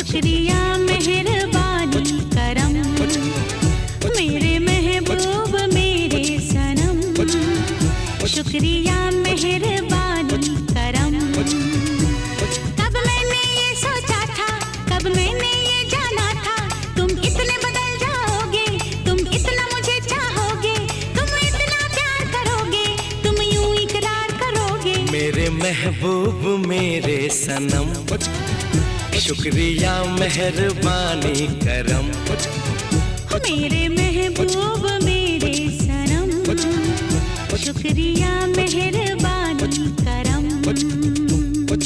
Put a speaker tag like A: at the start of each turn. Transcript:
A: शुक्रिया मेहरबानी करम, मेरे महबूब मेरे सनम। शुक्रिया मेहरबानी करम। कब मैंने ये सोचा था, कब मैंने ये जाना था, तुम इतने बदल जाओगे, तुम इतना मुझे चाहोगे, तुम इतना प्यार करोगे, तुम यूं इकरार करोगे।
B: मेरे महबूब मेरे सनम, शुक्रिया मेहरबानी करम।
A: मेरे महबूब मेरे सनम, शुक्रिया